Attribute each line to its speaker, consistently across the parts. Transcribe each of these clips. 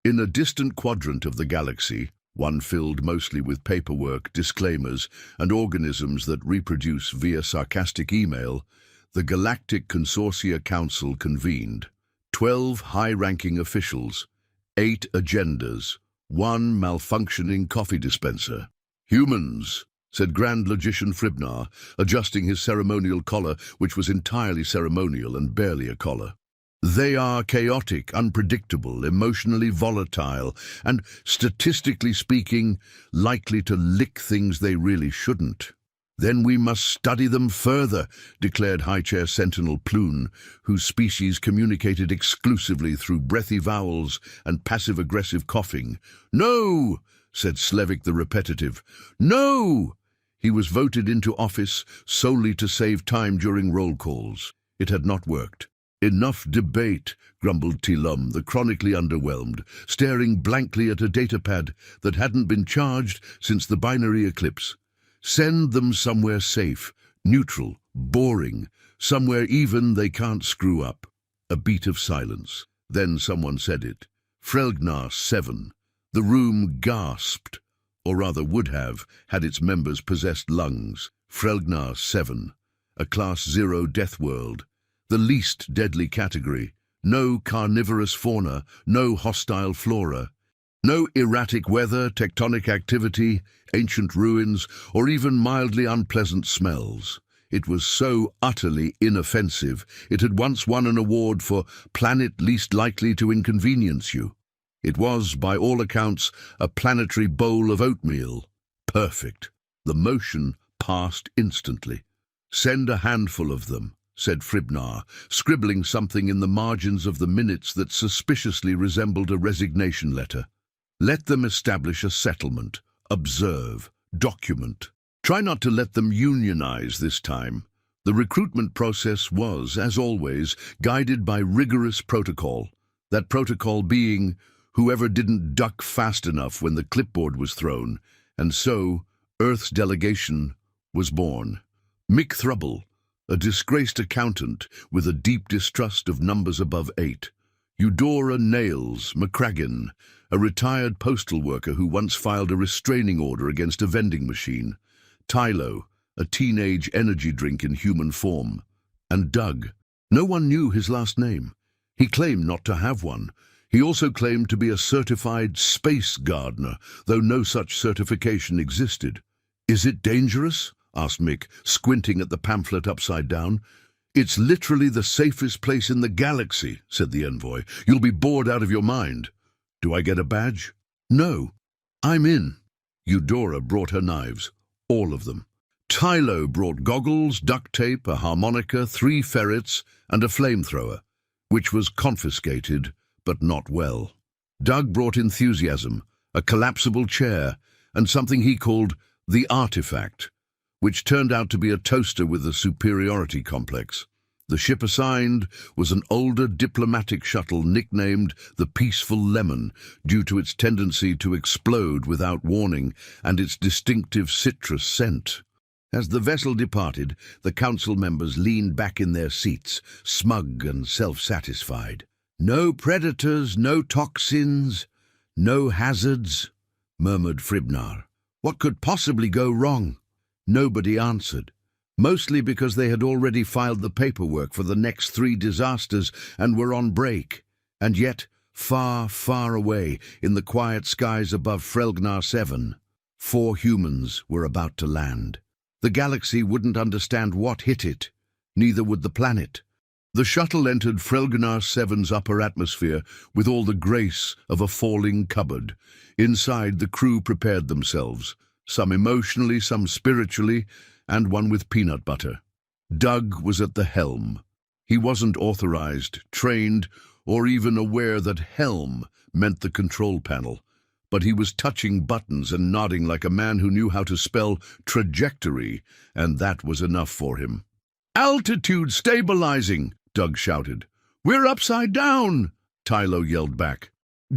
Speaker 1: In a distant quadrant of the galaxy, one filled mostly with paperwork, disclaimers, and organisms that reproduce via sarcastic email, the Galactic Consortia Council convened. 12 high-ranking officials, 8 agendas, 1 malfunctioning coffee dispenser. "Humans," said Grand Logician Fribnar, adjusting his ceremonial collar, which was entirely ceremonial and barely a collar. "They are chaotic, unpredictable, emotionally volatile, and, statistically speaking, likely to lick things they really shouldn't." "Then we must study them further," declared High Chair Sentinel Ploon, whose species communicated exclusively through breathy vowels and passive-aggressive coughing. "No!" said Slevik the Repetitive. "No!" He was voted into office solely to save time during roll calls. It had not worked. "Enough debate," grumbled Tilum, the chronically underwhelmed, staring blankly at a datapad that hadn't been charged since the binary eclipse. "Send them somewhere safe, neutral, boring, somewhere even they can't screw up." A beat of silence. Then someone said it. "Frelgnar 7. The room gasped, or rather would have, had its members possessed lungs. Frelgnar 7. A Class 0 Deathworld. The least deadly category. No carnivorous fauna, no hostile flora. No erratic weather, tectonic activity, ancient ruins, or even mildly unpleasant smells. It was so utterly inoffensive, it had once won an award for planet least likely to inconvenience you. It was, by all accounts, a planetary bowl of oatmeal. Perfect. The motion passed instantly. "Send a handful of them," said Fribnar, scribbling something in the margins of the minutes that suspiciously resembled a resignation letter. "Let them establish a settlement, observe, document. Try not to let them unionize this time." The recruitment process was, as always, guided by rigorous protocol, that protocol being whoever didn't duck fast enough when the clipboard was thrown, and so Earth's delegation was born. Mick Thrubble, a disgraced accountant with a deep distrust of numbers above 8. Eudora Nails McCracken, a retired postal worker who once filed a restraining order against a vending machine. Tylo, a teenage energy drink in human form. And Doug. No one knew his last name. He claimed not to have one. He also claimed to be a certified space gardener, though no such certification existed. "Is it dangerous?" asked Mick, squinting at the pamphlet upside down. "It's literally the safest place in the galaxy," said the envoy. "You'll be bored out of your mind." "Do I get a badge?" "No. I'm in." Eudora brought her knives. All of them. Tylo brought goggles, duct tape, a harmonica, 3 ferrets, and a flamethrower, which was confiscated, but not well. Doug brought enthusiasm, a collapsible chair, and something he called the artifact, which turned out to be a toaster with a superiority complex. The ship assigned was an older diplomatic shuttle nicknamed the Peaceful Lemon due to its tendency to explode without warning and its distinctive citrus scent. As the vessel departed, the council members leaned back in their seats, smug and self-satisfied. "No predators, no toxins, no hazards," murmured Fribnar. "What could possibly go wrong?" Nobody answered, mostly because they had already filed the paperwork for the next 3 disasters and were on break. And yet, far, far away, in the quiet skies above Frelgnar 7, 4 humans were about to land. The galaxy wouldn't understand what hit it, neither would the planet. The shuttle entered Frelgnar 7's upper atmosphere with all the grace of a falling cupboard. Inside, the crew prepared themselves, some emotionally, some spiritually, and one with peanut butter. Doug was at the helm. He wasn't authorized, trained, or even aware that helm meant the control panel, but he was touching buttons and nodding like a man who knew how to spell trajectory, and that was enough for him. "Altitude stabilizing!" Doug shouted. "We're upside down!" Tylo yelled back.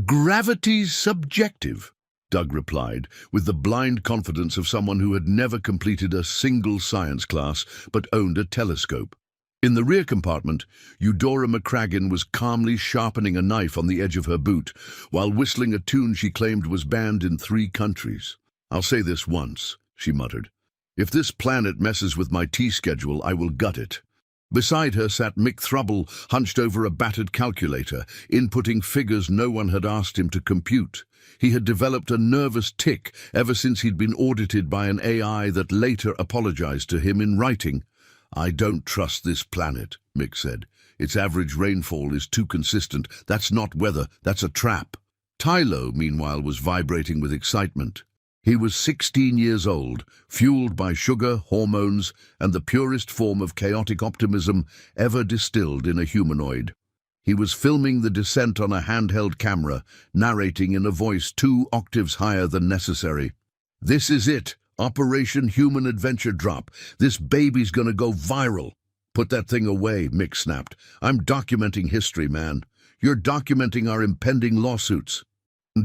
Speaker 1: "Gravity's subjective," Doug replied, with the blind confidence of someone who had never completed a single science class but owned a telescope. In the rear compartment, Eudora McCracken was calmly sharpening a knife on the edge of her boot, while whistling a tune she claimed was banned in 3 countries. "I'll say this once," she muttered. "If this planet messes with my tea schedule, I will gut it." Beside her sat Mick Thrubble, hunched over a battered calculator, inputting figures no one had asked him to compute. He had developed a nervous tic ever since he'd been audited by an AI that later apologized to him in writing. "I don't trust this planet," Mick said. "Its average rainfall is too consistent. That's not weather, that's a trap." Tylo, meanwhile, was vibrating with excitement. He was 16 years old, fueled by sugar, hormones, and the purest form of chaotic optimism ever distilled in a humanoid. He was filming the descent on a handheld camera, narrating in a voice 2 octaves higher than necessary. "This is it. Operation Human Adventure Drop. This baby's gonna go viral." "Put that thing away," Mick snapped. "I'm documenting history, man. You're documenting our impending lawsuits."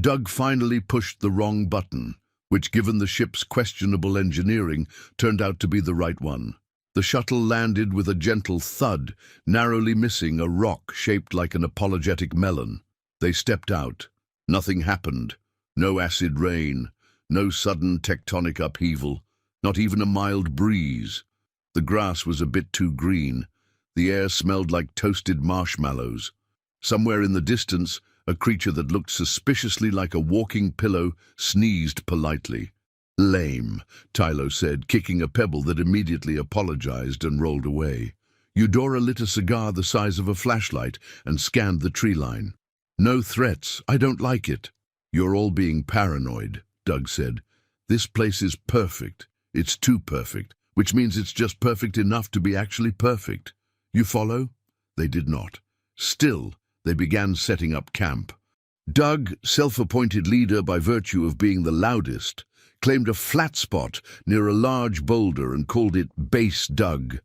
Speaker 1: Doug finally pushed the wrong button, which, given the ship's questionable engineering, turned out to be the right one. The shuttle landed with a gentle thud, narrowly missing a rock shaped like an apologetic melon. They stepped out. Nothing happened. No acid rain. No sudden tectonic upheaval. Not even a mild breeze. The grass was a bit too green. The air smelled like toasted marshmallows. Somewhere in the distance, a creature that looked suspiciously like a walking pillow sneezed politely. "Lame," Tylo said, kicking a pebble that immediately apologized and rolled away. Eudora lit a cigar the size of a flashlight and scanned the tree line. "No threats. I don't like it." "You're all being paranoid," Doug said. "This place is perfect. It's too perfect, which means it's just perfect enough to be actually perfect. You follow?" They did not. Still, they began setting up camp. Doug, self-appointed leader by virtue of being the loudest, claimed a flat spot near a large boulder and called it Base Doug.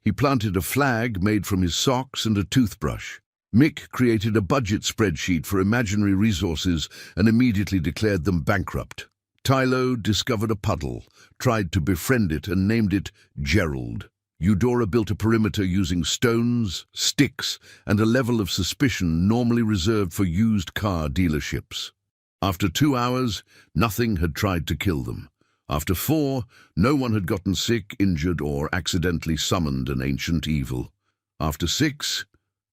Speaker 1: He planted a flag made from his socks and a toothbrush. Mick created a budget spreadsheet for imaginary resources and immediately declared them bankrupt. Tylo discovered a puddle, tried to befriend it and named it Gerald. Eudora built a perimeter using stones, sticks, and a level of suspicion normally reserved for used car dealerships. After 2 hours, nothing had tried to kill them. After 4, no one had gotten sick, injured, or accidentally summoned an ancient evil. After 6,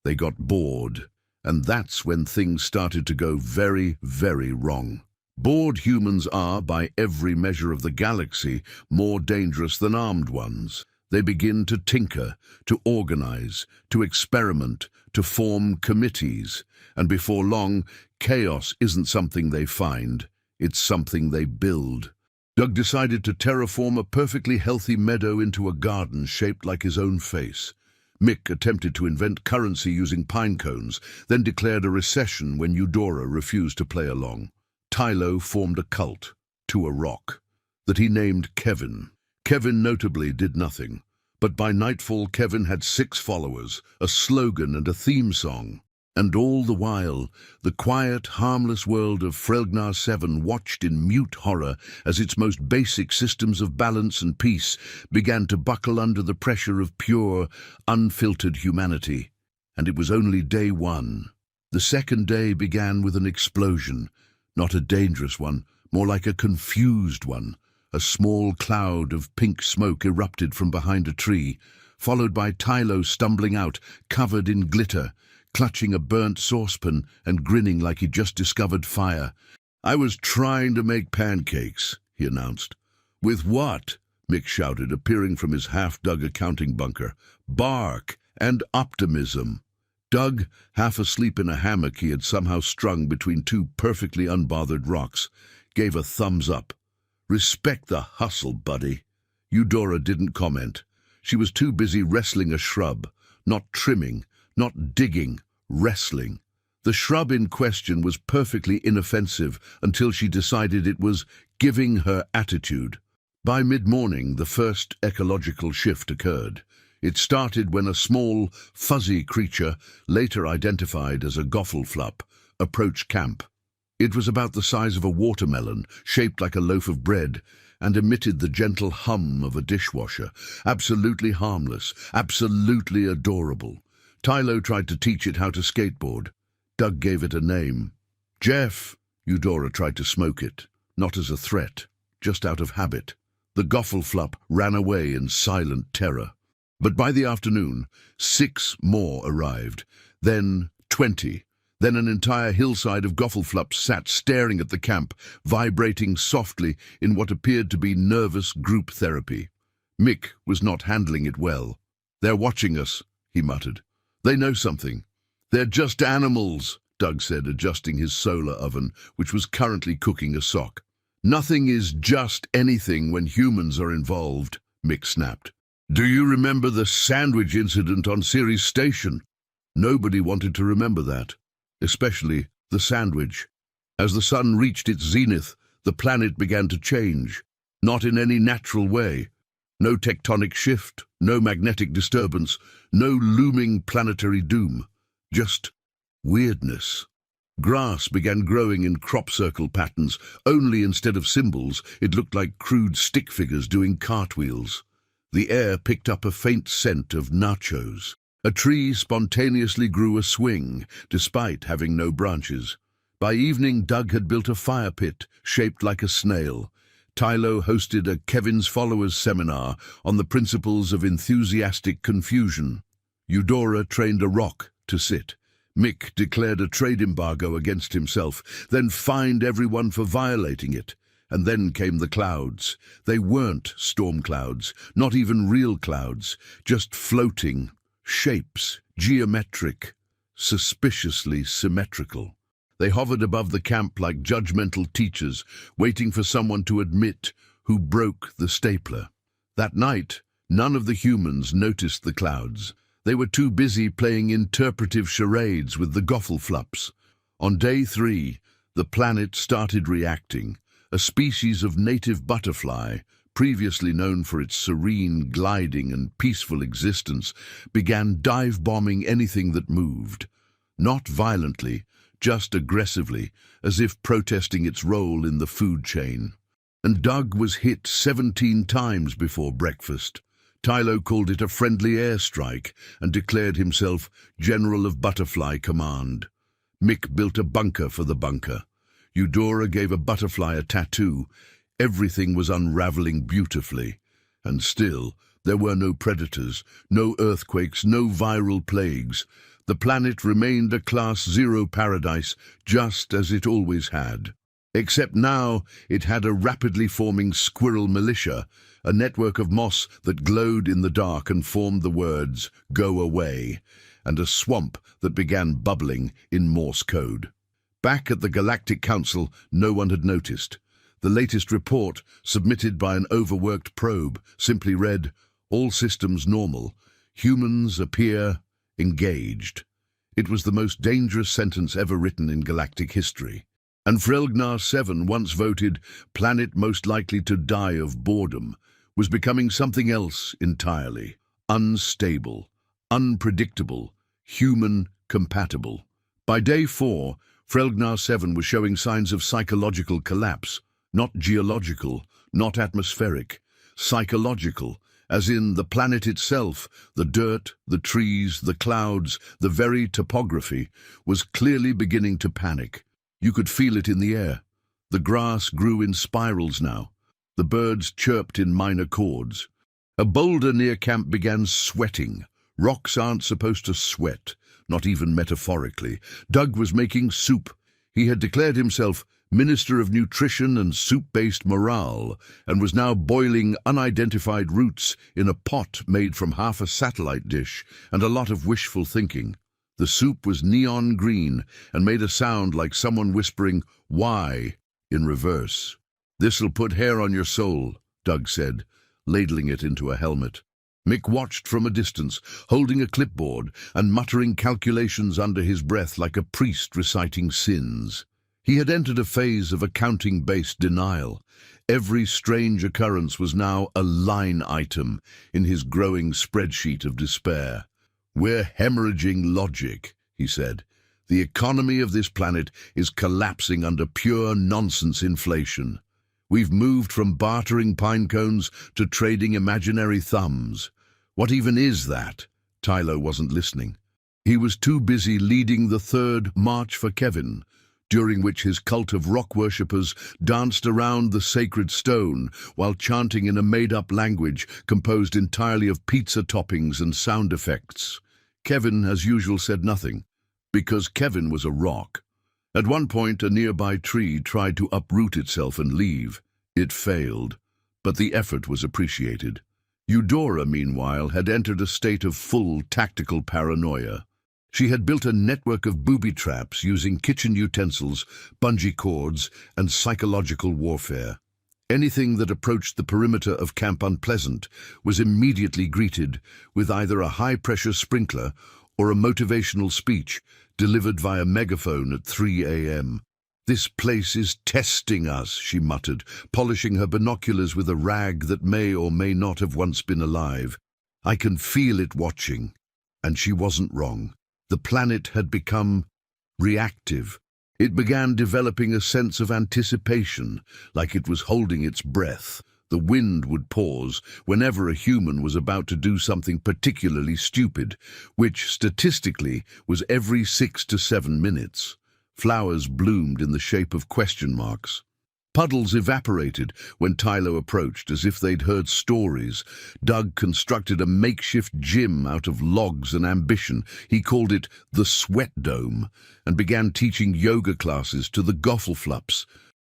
Speaker 1: they got bored, and that's when things started to go very, very wrong. Bored humans are, by every measure of the galaxy, more dangerous than armed ones. They begin to tinker, to organize, to experiment, to form committees, and before long, chaos isn't something they find, it's something they build. Doug decided to terraform a perfectly healthy meadow into a garden shaped like his own face. Mick attempted to invent currency using pine cones, then declared a recession when Eudora refused to play along. Tylo formed a cult, to a rock, that he named Kevin. Kevin notably did nothing, but by nightfall Kevin had 6 followers, a slogan and a theme song. And all the while, the quiet, harmless world of Frelgnar 7 watched in mute horror as its most basic systems of balance and peace began to buckle under the pressure of pure, unfiltered humanity. And it was only day 1. The second day began with an explosion, not a dangerous one, more like a confused one. A small cloud of pink smoke erupted from behind a tree, followed by Tylo stumbling out, covered in glitter, clutching a burnt saucepan and grinning like he'd just discovered fire. "I was trying to make pancakes," he announced. "With what?" Mick shouted, appearing from his half-dug accounting bunker. "Bark and optimism." Doug, half asleep in a hammock he had somehow strung between 2 perfectly unbothered rocks, gave a thumbs up. "Respect the hustle, buddy." Eudora didn't comment. She was too busy wrestling a shrub, not trimming, not digging, wrestling. The shrub in question was perfectly inoffensive until she decided it was giving her attitude. By mid-morning, the first ecological shift occurred. It started when a small, fuzzy creature, later identified as a goffelflup, approached camp. It was about the size of a watermelon, shaped like a loaf of bread, and emitted the gentle hum of a dishwasher. Absolutely harmless, absolutely adorable. Tylo tried to teach it how to skateboard. Doug gave it a name. Jeff. Eudora tried to smoke it, not as a threat, just out of habit. The Goffleflup ran away in silent terror. But by the afternoon, 6 more arrived, then 20. Then an entire hillside of Goffleflups sat staring at the camp, vibrating softly in what appeared to be nervous group therapy. Mick was not handling it well. "They're watching us," he muttered. "They know something." "They're just animals," Doug said, adjusting his solar oven, which was currently cooking a sock. "Nothing is just anything when humans are involved," Mick snapped. "Do you remember the sandwich incident on Ceres Station?" Nobody wanted to remember that, especially the sandwich. As the sun reached its zenith, the planet began to change, not in any natural way. No tectonic shift, no magnetic disturbance, no looming planetary doom. Just weirdness. Grass began growing in crop circle patterns, only instead of symbols, it looked like crude stick figures doing cartwheels. The air picked up a faint scent of nachos. A tree spontaneously grew a swing, despite having no branches. By evening, Doug had built a fire pit shaped like a snail. Tylo hosted a Kevin's Followers seminar on the principles of enthusiastic confusion. Eudora trained a rock to sit. Mick declared a trade embargo against himself, then fined everyone for violating it. And then came the clouds. They weren't storm clouds, not even real clouds, just floating shapes, geometric, suspiciously symmetrical. They hovered above the camp like judgmental teachers, waiting for someone to admit who broke the stapler. That night, none of the humans noticed the clouds. They were too busy playing interpretive charades with the Goffleflups. On day 3, the planet started reacting. A species of native butterfly, previously known for its serene, gliding and peaceful existence, began dive-bombing anything that moved. Not violently, just aggressively, as if protesting its role in the food chain. And Doug was hit 17 times before breakfast. Tylo called it a friendly airstrike and declared himself General of Butterfly Command. Mick built a bunker for the bunker. Eudora gave a butterfly a tattoo. Everything was unraveling beautifully. And still, there were no predators, no earthquakes, no viral plagues. The planet remained a Class 0 paradise, just as it always had. Except now, it had a rapidly forming squirrel militia, a network of moss that glowed in the dark and formed the words, "Go away," and a swamp that began bubbling in Morse code. Back at the Galactic Council, no one had noticed. The latest report, submitted by an overworked probe, simply read, "All systems normal. Humans appear engaged." It was the most dangerous sentence ever written in galactic history. And Frelgnar 7 once voted, "Planet most likely to die of boredom," was becoming something else entirely. Unstable, unpredictable, human-compatible. By day 4, Frelgnar 7 was showing signs of psychological collapse. Not geological, not atmospheric. Psychological, as in the planet itself, the dirt, the trees, the clouds, the very topography, was clearly beginning to panic. You could feel it in the air. The grass grew in spirals now. The birds chirped in minor chords. A boulder near camp began sweating. Rocks aren't supposed to sweat, not even metaphorically. Doug was making soup. He had declared himself Minister of Nutrition and Soup-Based Morale, and was now boiling unidentified roots in a pot made from half a satellite dish and a lot of wishful thinking. The soup was neon green and made a sound like someone whispering, "Why?" in reverse. "This'll put hair on your soul," Doug said, ladling it into a helmet. Mick watched from a distance, holding a clipboard and muttering calculations under his breath like a priest reciting sins. He had entered a phase of accounting-based denial. Every strange occurrence was now a line item in his growing spreadsheet of despair. "We're hemorrhaging logic," he said. "The economy of this planet is collapsing under pure nonsense inflation." We've moved from bartering pine cones to trading imaginary thumbs. What even is that? Tylo wasn't listening. He was too busy leading the third March for Kevin, during which his cult of rock worshippers danced around the sacred stone while chanting in a made-up language composed entirely of pizza toppings and sound effects. Kevin, as usual, said nothing, because Kevin was a rock. At one point, a nearby tree tried to uproot itself and leave. It failed, but the effort was appreciated. Eudora, meanwhile, had entered a state of full tactical paranoia. She had built a network of booby traps using kitchen utensils, bungee cords, and psychological warfare. Anything that approached the perimeter of Camp Unpleasant was immediately greeted with either a high-pressure sprinkler or a motivational speech delivered via megaphone at 3 a.m. "This place is testing us," she muttered, polishing her binoculars with a rag that may or may not have once been alive. "I can feel it watching." And she wasn't wrong. The planet had become reactive. It began developing a sense of anticipation, like it was holding its breath. The wind would pause whenever a human was about to do something particularly stupid, which, statistically, was every 6 to 7 minutes. Flowers bloomed in the shape of question marks. Puddles evaporated when Tylo approached, as if they'd heard stories. Doug constructed a makeshift gym out of logs and ambition. He called it the Sweat Dome, and began teaching yoga classes to the Goffleflups.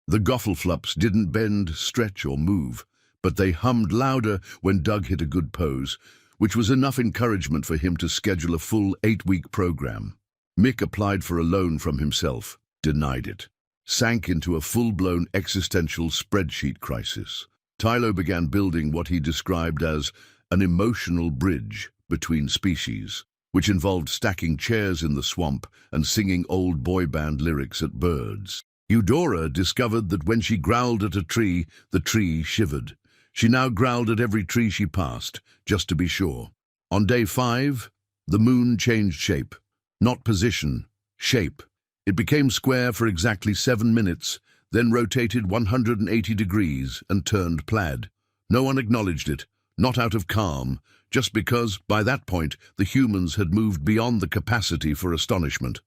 Speaker 1: The Goffleflups didn't bend, stretch, or move, but they hummed louder when Doug hit a good pose, which was enough encouragement for him to schedule a full 8-week program. Mick applied for a loan from himself, denied it. Sank into a full-blown existential spreadsheet crisis. Tylo began building what he described as an emotional bridge between species, which involved stacking chairs in the swamp and singing old boy band lyrics at birds. Eudora discovered that when she growled at a tree, the tree shivered. She now growled at every tree she passed, just to be sure. On day 5, the moon changed shape. Not position, shape. It became square for exactly 7 minutes, then rotated 180 degrees and turned plaid. No one acknowledged it, not out of calm, just because, by that point, the humans had moved beyond the capacity for astonishment.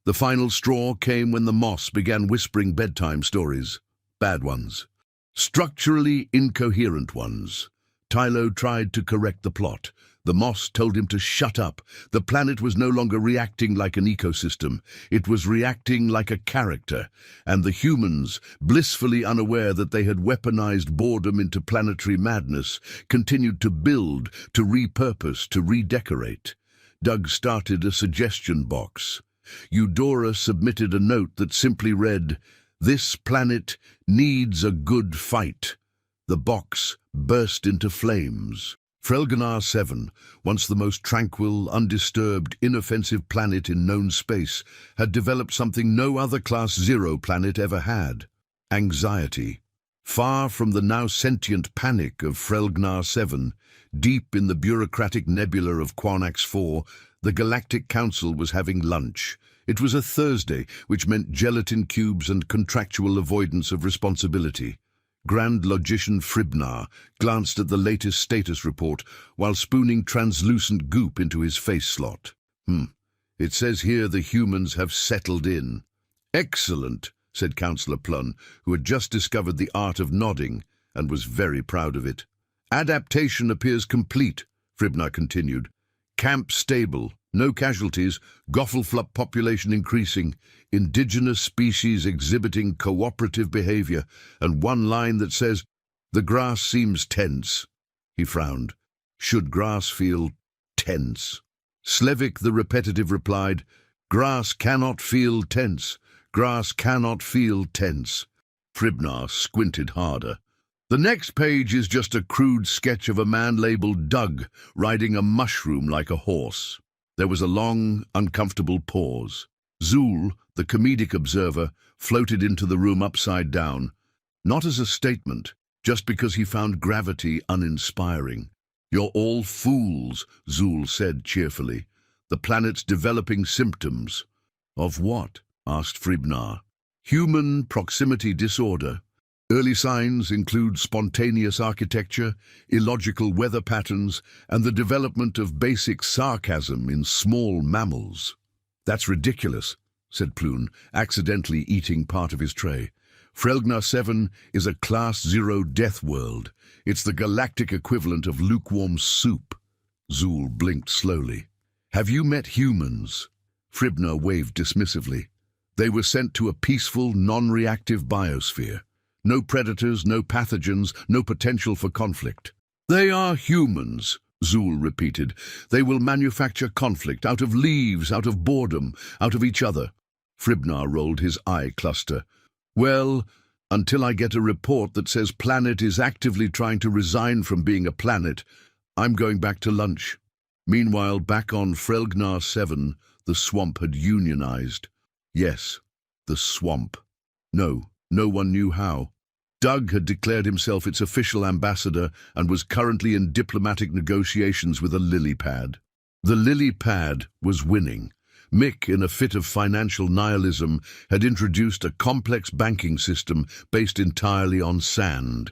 Speaker 1: The final straw came when the moss began whispering bedtime stories. Bad ones. Structurally incoherent ones. Tylo tried to correct the plot. The moss told him to shut up. The planet was no longer reacting like an ecosystem. It was reacting like a character. And the humans, blissfully unaware that they had weaponized boredom into planetary madness, continued to build, to repurpose, to redecorate. Doug started a suggestion box. Eudora submitted a note that simply read, "This planet needs a good fight." The box burst into flames. Frelganar 7, once the most tranquil, undisturbed, inoffensive planet in known space, had developed something no other Class 0 planet ever had: anxiety. Far from the now sentient panic of Frelganar 7, deep in the bureaucratic nebula of Quanax 4, the Galactic Council was having lunch. It was a Thursday, which meant gelatin cubes and contractual avoidance of responsibility. Grand Logician Fribnar glanced at the latest status report while spooning translucent goop into his face slot. It says here the humans have settled in. "Excellent," said Councillor Plun, who had just discovered the art of nodding and was very proud of it. "Adaptation appears complete," Fribnar continued. "Camp stable, no casualties, Goffleflup population increasing, indigenous species exhibiting cooperative behavior, and one line that says, 'The grass seems tense.'" He frowned. Should grass feel tense? Slevik the Repetitive replied, "Grass cannot feel tense. Grass cannot feel tense." Fribnar squinted harder. "The next page is just a crude sketch of a man labeled Doug riding a mushroom like a horse." There was a long, uncomfortable pause. Zool, the comedic observer, floated into the room upside down, not as a statement, just because he found gravity uninspiring. "You're all fools," Zool said cheerfully. "The planet's developing symptoms." "Of what?" asked Fribnar. "Human proximity disorder. Early signs include spontaneous architecture, illogical weather patterns, and the development of basic sarcasm in small mammals. "That's ridiculous," said Plune, accidentally eating part of his tray. "Frelgnar 7 is a Class 0 Deathworld. It's the galactic equivalent of lukewarm soup." Zul blinked slowly. "Have you met humans?" Fribna waved dismissively. "They were sent to a peaceful, non-reactive biosphere. No predators, no pathogens, no potential for conflict." "They are humans," Zul repeated. "They will manufacture conflict out of leaves, out of boredom, out of each other." Fribna rolled his eye cluster. "Well, until I get a report that says planet is actively trying to resign from being a planet, I'm going back to lunch." Meanwhile, back on Frelgnar 7, the swamp had unionized. Yes, the swamp. No one knew how. Doug had declared himself its official ambassador and was currently in diplomatic negotiations with a lily pad. The lily pad was winning. Mick, in a fit of financial nihilism, had introduced a complex banking system based entirely on sand.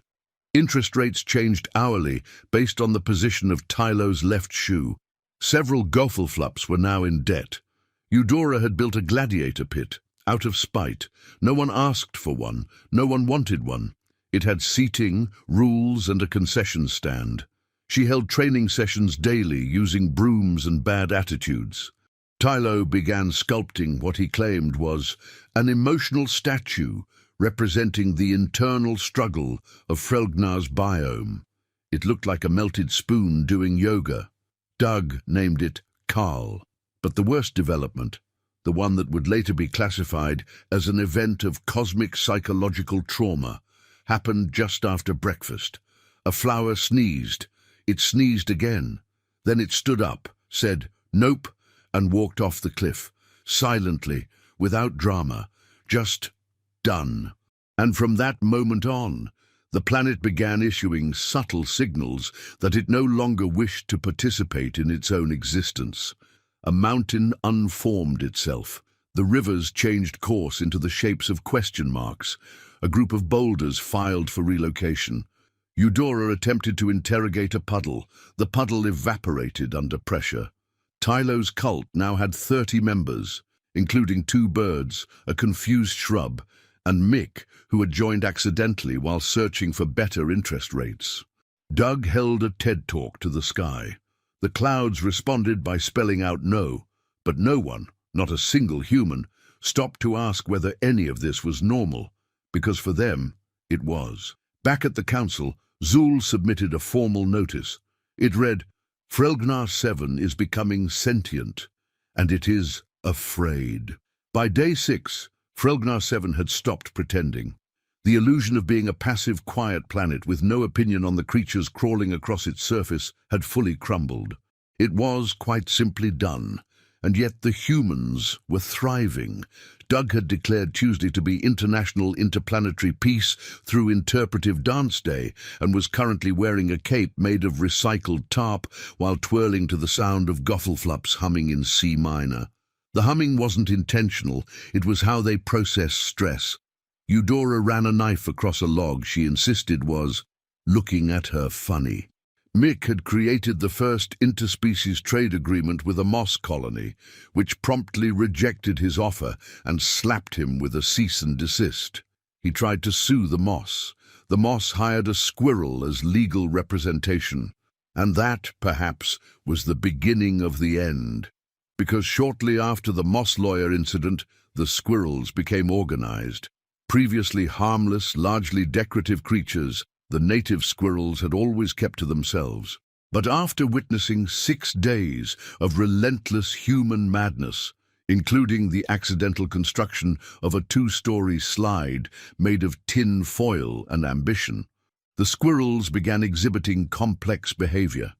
Speaker 1: Interest rates changed hourly based on the position of Tylo's left shoe. Several Goffelflups were now in debt. Eudora had built a gladiator pit, out of spite. No one asked for one, no one wanted one. It had seating, rules, and a concession stand. She held training sessions daily using brooms and bad attitudes. Tylo began sculpting what he claimed was an emotional statue representing the internal struggle of Frelgnar's biome. It looked like a melted spoon doing yoga. Doug named it Carl. But the worst development, the one that would later be classified as an event of cosmic psychological trauma, happened just after breakfast. A flower sneezed. It sneezed again. Then it stood up, said, "Nope," and walked off the cliff, silently, without drama, just done. And from that moment on, the planet began issuing subtle signals that it no longer wished to participate in its own existence. A mountain unformed itself. The rivers changed course into the shapes of question marks. A group of boulders filed for relocation. Eudora attempted to interrogate a puddle. The puddle evaporated under pressure. Tylo's cult now had 30 members, including 2 birds, a confused shrub, and Mick, who had joined accidentally while searching for better interest rates. Doug held a TED talk to the sky. The clouds responded by spelling out no, but no one, not a single human, stopped to ask whether any of this was normal, because for them, it was. Back at the council, Zul submitted a formal notice. It read, "Frelgnar 7 is becoming sentient, and it is afraid." By day 6, Frelgnar 7 had stopped pretending. The illusion of being a passive, quiet planet with no opinion on the creatures crawling across its surface had fully crumbled. It was quite simply done, and yet the humans were thriving. Doug had declared Tuesday to be International Interplanetary Peace through Interpretive Dance Day and was currently wearing a cape made of recycled tarp while twirling to the sound of Goffelflups humming in C minor. The humming wasn't intentional, it was how they processed stress. Eudora ran a knife across a log she insisted was looking at her funny. Mick had created the first interspecies trade agreement with a moss colony, which promptly rejected his offer and slapped him with a cease and desist. He tried to sue the moss. The moss hired a squirrel as legal representation. And that, perhaps, was the beginning of the end. Because shortly after the moss lawyer incident, the squirrels became organized. Previously harmless, largely decorative creatures, the native squirrels had always kept to themselves. But after witnessing 6 days of relentless human madness, including the accidental construction of a 2-story slide made of tin foil and ambition, the squirrels began exhibiting complex behavior.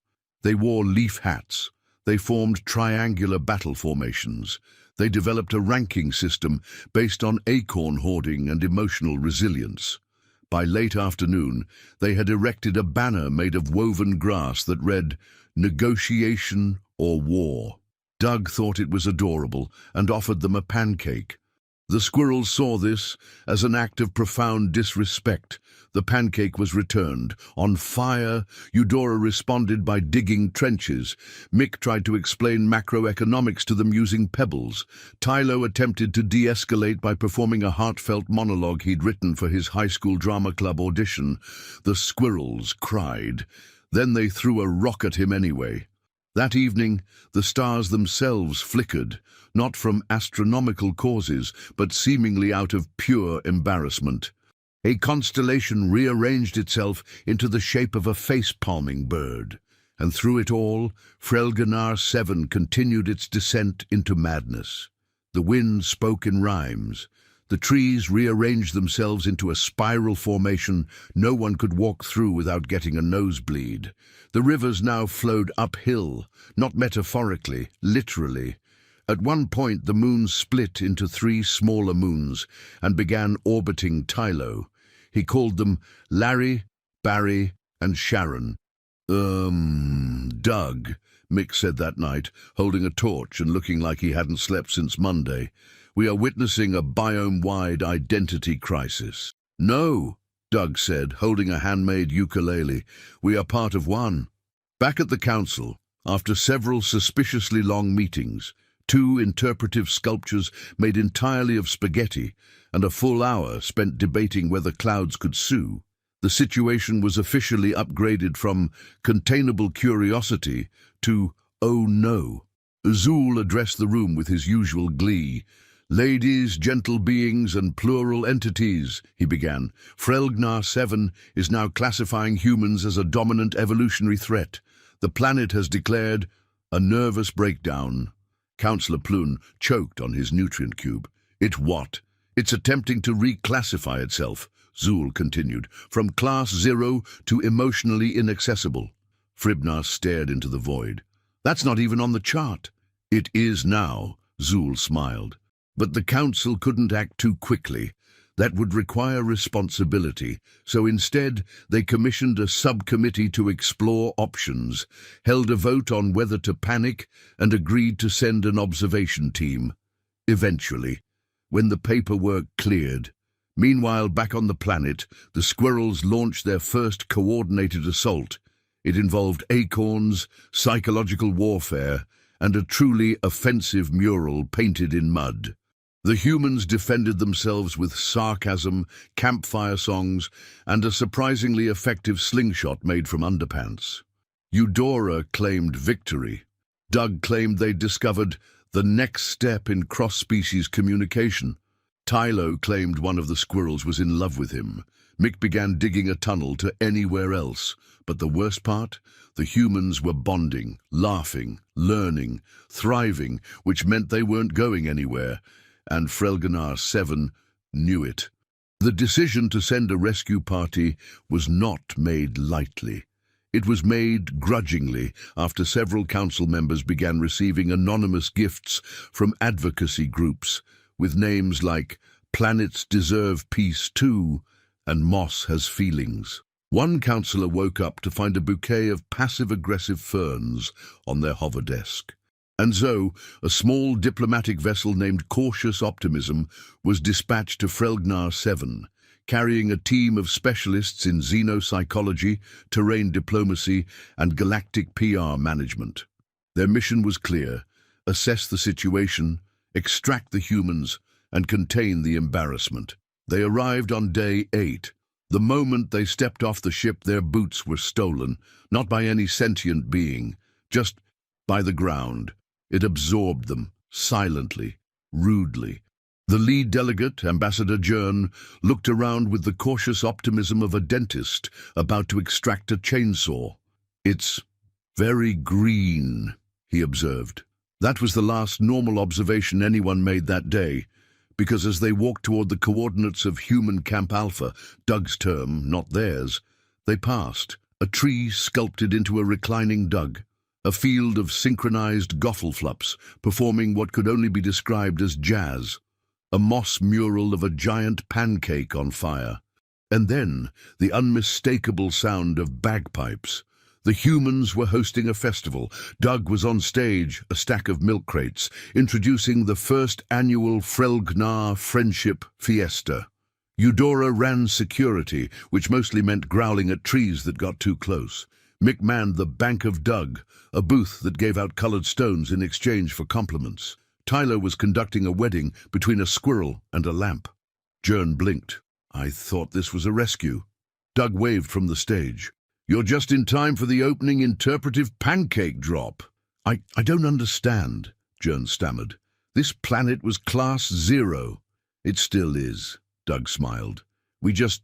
Speaker 1: They wore leaf hats. They formed triangular battle formations. They developed a ranking system based on acorn hoarding and emotional resilience. By late afternoon, they had erected a banner made of woven grass that read, "Negotiation or War." Doug thought it was adorable and offered them a pancake. The squirrels saw this as an act of profound disrespect. The pancake was returned. On fire, Eudora responded by digging trenches. Mick tried to explain macroeconomics to them using pebbles. Tylo attempted to de-escalate by performing a heartfelt monologue he'd written for his high school drama club audition. The squirrels cried. Then they threw a rock at him anyway. That evening, the stars themselves flickered, not from astronomical causes, but seemingly out of pure embarrassment. A constellation rearranged itself into the shape of a face-palming bird, and through it all, Frelganar 7 continued its descent into madness. The wind spoke in rhymes. The trees rearranged themselves into a spiral formation no one could walk through without getting a nosebleed. The rivers now flowed uphill, not metaphorically, literally. At one point, the moon split into 3 smaller moons and began orbiting Tylo. He called them Larry, Barry, and Sharon. Doug, Mick said that night, holding a torch and looking like he hadn't slept since Monday. We are witnessing a biome-wide identity crisis. No, Doug said, holding a handmade ukulele. We are part of one. Back at the council, after several suspiciously long meetings, 2 interpretive sculptures made entirely of spaghetti, and a full hour spent debating whether clouds could sue, the situation was officially upgraded from containable curiosity to, oh no. Azul addressed the room with his usual glee. Ladies, gentle beings, and plural entities, he began. Frelgnar 7 is now classifying humans as a dominant evolutionary threat. The planet has declared a nervous breakdown. Councillor Plune choked on his nutrient cube. It what? It's attempting to reclassify itself, Zul continued, from class 0 to emotionally inaccessible. Fribnar stared into the void. That's not even on the chart. It is now, Zul smiled. But the council couldn't act too quickly. That would require responsibility, so instead they commissioned a subcommittee to explore options, held a vote on whether to panic, and agreed to send an observation team. Eventually, when the paperwork cleared. Meanwhile, back on the planet, the squirrels launched their first coordinated assault. It involved acorns, psychological warfare, and a truly offensive mural painted in mud. The humans defended themselves with sarcasm, campfire songs, and a surprisingly effective slingshot made from underpants. Eudora claimed victory. Doug claimed they'd discovered the next step in cross-species communication. Tylo claimed one of the squirrels was in love with him. Mick began digging a tunnel to anywhere else. But the worst part? The humans were bonding, laughing, learning, thriving, which meant they weren't going anywhere. And Frelganar 7 knew it. The decision to send a rescue party was not made lightly. It was made grudgingly after several council members began receiving anonymous gifts from advocacy groups with names like Planets Deserve Peace Too and Moss Has Feelings. One councillor woke up to find a bouquet of passive-aggressive ferns on their hover desk. And so, a small diplomatic vessel named Cautious Optimism was dispatched to Frelgnar 7, carrying a team of specialists in xenopsychology, terrain diplomacy, and galactic PR management. Their mission was clear: assess the situation, extract the humans, and contain the embarrassment. They arrived on day 8. The moment they stepped off the ship, their boots were stolen, not by any sentient being, just by the ground. It absorbed them, silently, rudely. The lead delegate, Ambassador Jern, looked around with the cautious optimism of a dentist about to extract a chainsaw. "It's very green," he observed. That was the last normal observation anyone made that day, because as they walked toward the coordinates of Human Camp Alpha, Doug's term, not theirs, they passed. A tree sculpted into a reclining Doug. A field of synchronized goffleflups, performing what could only be described as jazz. A moss mural of a giant pancake on fire. And then the unmistakable sound of bagpipes. The humans were hosting a festival. Doug was on stage, a stack of milk crates, introducing the first annual Frelgnar Friendship Fiesta. Eudora ran security, which mostly meant growling at trees that got too close. Mick manned the Bank of Doug, a booth that gave out colored stones in exchange for compliments. Tyler was conducting a wedding between a squirrel and a lamp. Jern blinked. I thought this was a rescue. Doug waved from the stage. You're just in time for the opening interpretive pancake drop. I don't understand, Jern stammered. This planet was Class 0. It still is, Doug smiled. We just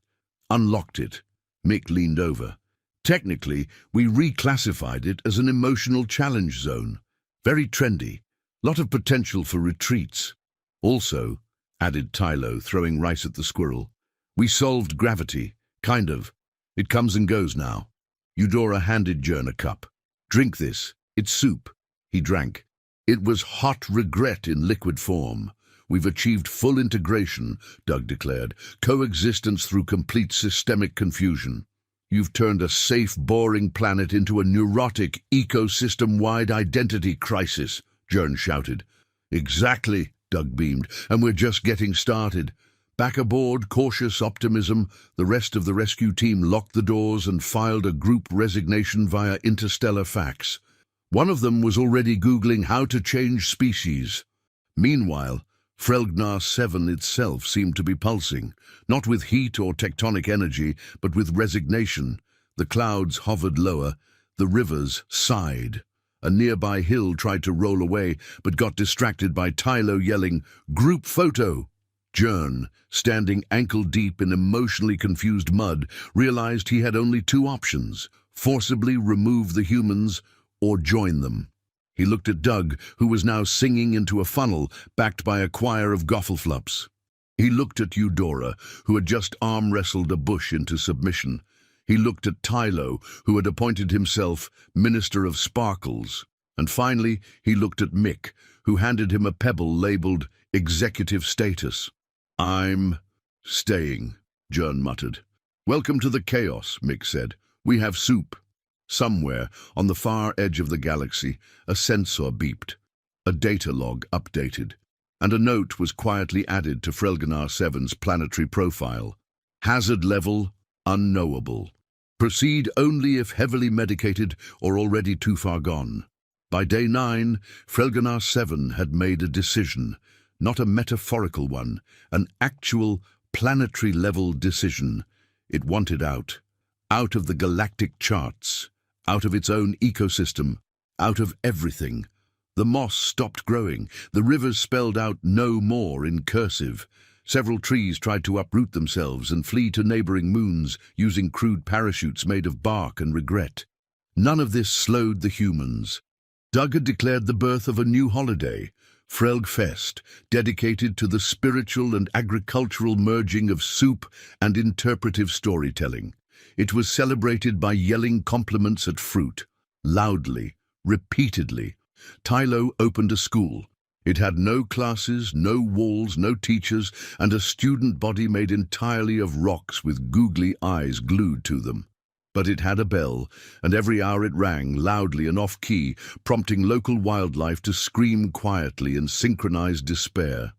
Speaker 1: unlocked it. Mick leaned over. Technically, we reclassified it as an emotional challenge zone. Very trendy. Lot of potential for retreats. Also, added Tylo, throwing rice at the squirrel, we solved gravity. Kind of. It comes and goes now. Eudora handed Jern a cup. Drink this. It's soup. He drank. It was hot regret in liquid form. We've achieved full integration, Doug declared. Coexistence through complete systemic confusion. You've turned a safe, boring planet into a neurotic, ecosystem-wide identity crisis, Jern shouted. Exactly, Doug beamed, and we're just getting started. Back aboard, cautious optimism, the rest of the rescue team locked the doors and filed a group resignation via interstellar fax. One of them was already Googling how to change species. Meanwhile, Frelgnar 7 itself seemed to be pulsing, not with heat or tectonic energy, but with resignation. The clouds hovered lower, the rivers sighed. A nearby hill tried to roll away, but got distracted by Tylo yelling, "Group photo!" Jern, standing ankle-deep in emotionally confused mud, realized he had only two options: forcibly remove the humans or join them. He looked at Doug, who was now singing into a funnel, backed by a choir of goffleflups. He looked at Eudora, who had just arm-wrestled a bush into submission. He looked at Tylo, who had appointed himself Minister of Sparkles. And finally, he looked at Mick, who handed him a pebble labeled Executive Status. I'm staying, Jern muttered. Welcome to the chaos, Mick said. We have soup. Somewhere, on the far edge of the galaxy, a sensor beeped. A data log updated, and a note was quietly added to Frelgnar 7's planetary profile. Hazard level unknowable. Proceed only if heavily medicated or already too far gone. By day 9, Frelgnar 7 had made a decision. Not a metaphorical one, an actual planetary-level decision. It wanted out of the galactic charts, out of its own ecosystem, out of everything. The moss stopped growing, the rivers spelled out "no more" in cursive. Several trees tried to uproot themselves and flee to neighboring moons using crude parachutes made of bark and regret. None of this slowed the humans. Doug had declared the birth of a new holiday, Frelgfest, dedicated to the spiritual and agricultural merging of soup and interpretive storytelling. It was celebrated by yelling compliments at fruit, loudly, repeatedly. Tylo opened a school. It had no classes, no walls, no teachers, and a student body made entirely of rocks with googly eyes glued to them. But it had a bell, and every hour it rang, loudly and off-key, prompting local wildlife to scream quietly in synchronized despair.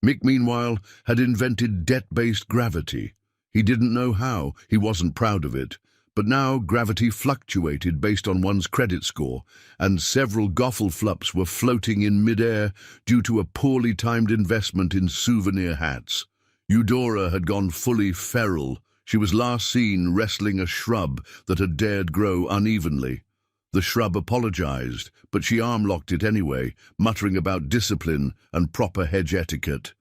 Speaker 1: Mick, meanwhile, had invented debt-based gravity. He didn't know how, he wasn't proud of it, but now gravity fluctuated based on one's credit score, and several goffleflups were floating in midair due to a poorly timed investment in souvenir hats. Eudora had gone fully feral. She was last seen wrestling a shrub that had dared grow unevenly. The shrub apologized, but she arm-locked it anyway, muttering about discipline and proper hedge etiquette.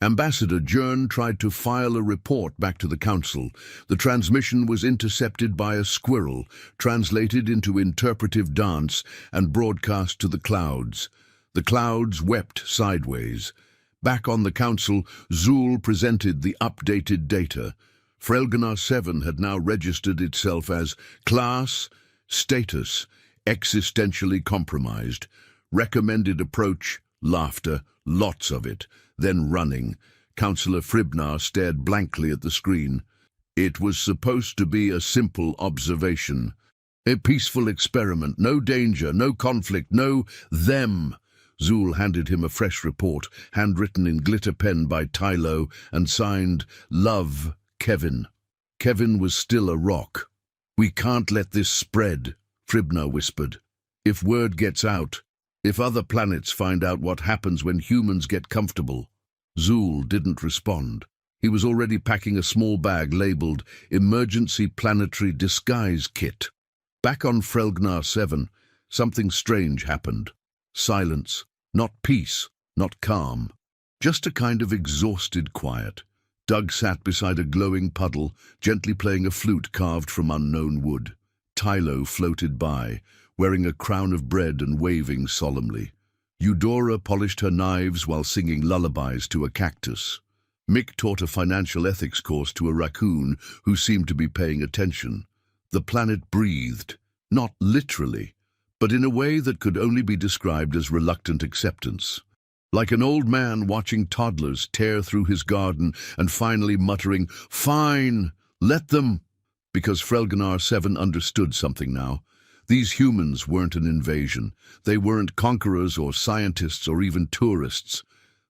Speaker 1: Ambassador Jern tried to file a report back to the Council. The transmission was intercepted by a squirrel, translated into interpretive dance, and broadcast to the clouds. The clouds wept sideways. Back on the Council, Zool presented the updated data. Frelgnar 7 had now registered itself as Class, Status, Existentially Compromised. Recommended approach, laughter, lots of it. Then running. Councillor Fribnar stared blankly at the screen. It was supposed to be a simple observation. A peaceful experiment, no danger, no conflict, no them. Zool handed him a fresh report, handwritten in glitter pen by Tylo and signed, Love, Kevin. Kevin was still a rock. We can't let this spread, Fribna whispered. If word gets out, if other planets find out what happens when humans get comfortable. Zool didn't respond. He was already packing a small bag labeled Emergency Planetary Disguise Kit. Back on Frelgnar 7, something strange happened. Silence, not peace, not calm, just a kind of exhausted quiet. Doug sat beside a glowing puddle, gently playing a flute carved from unknown wood. Tylo floated by, wearing a crown of bread and waving solemnly. Eudora polished her knives while singing lullabies to a cactus. Mick taught a financial ethics course to a raccoon who seemed to be paying attention. The planet breathed, not literally, but in a way that could only be described as reluctant acceptance. Like an old man watching toddlers tear through his garden and finally muttering, "Fine, let them," because Frelgnar 7 understood something now. These humans weren't an invasion. They weren't conquerors or scientists or even tourists.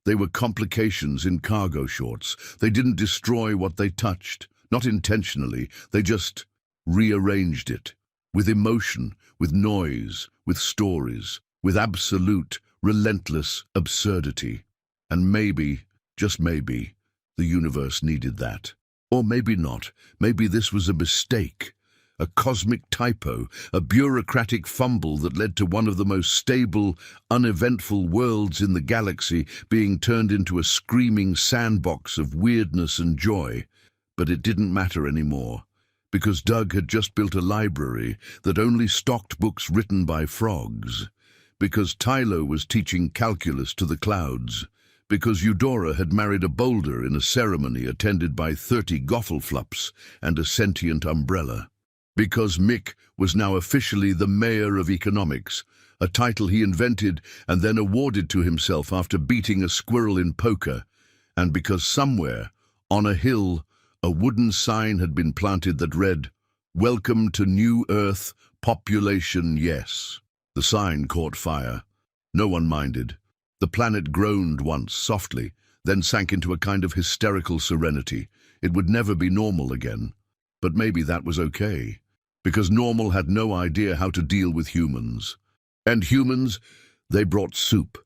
Speaker 1: They were complications in cargo shorts. They didn't destroy what they touched, not intentionally. They just rearranged it, with emotion, with noise, with stories, with absolute, relentless absurdity. And maybe, just maybe, the universe needed that. Or maybe not. Maybe this was a mistake, a cosmic typo, a bureaucratic fumble that led to one of the most stable, uneventful worlds in the galaxy being turned into a screaming sandbox of weirdness and joy. But it didn't matter anymore, because Doug had just built a library that only stocked books written by frogs, because Tylo was teaching calculus to the clouds, because Eudora had married a boulder in a ceremony attended by 30 Goffelflups and a sentient umbrella, because Mick was now officially the mayor of economics, a title he invented and then awarded to himself after beating a squirrel in poker, and because somewhere, on a hill, a wooden sign had been planted that read, "Welcome to New Earth, population yes." The sign caught fire. No one minded. The planet groaned once, softly, then sank into a kind of hysterical serenity. It would never be normal again. But maybe that was okay, because normal had no idea how to deal with humans. And humans, they brought soup.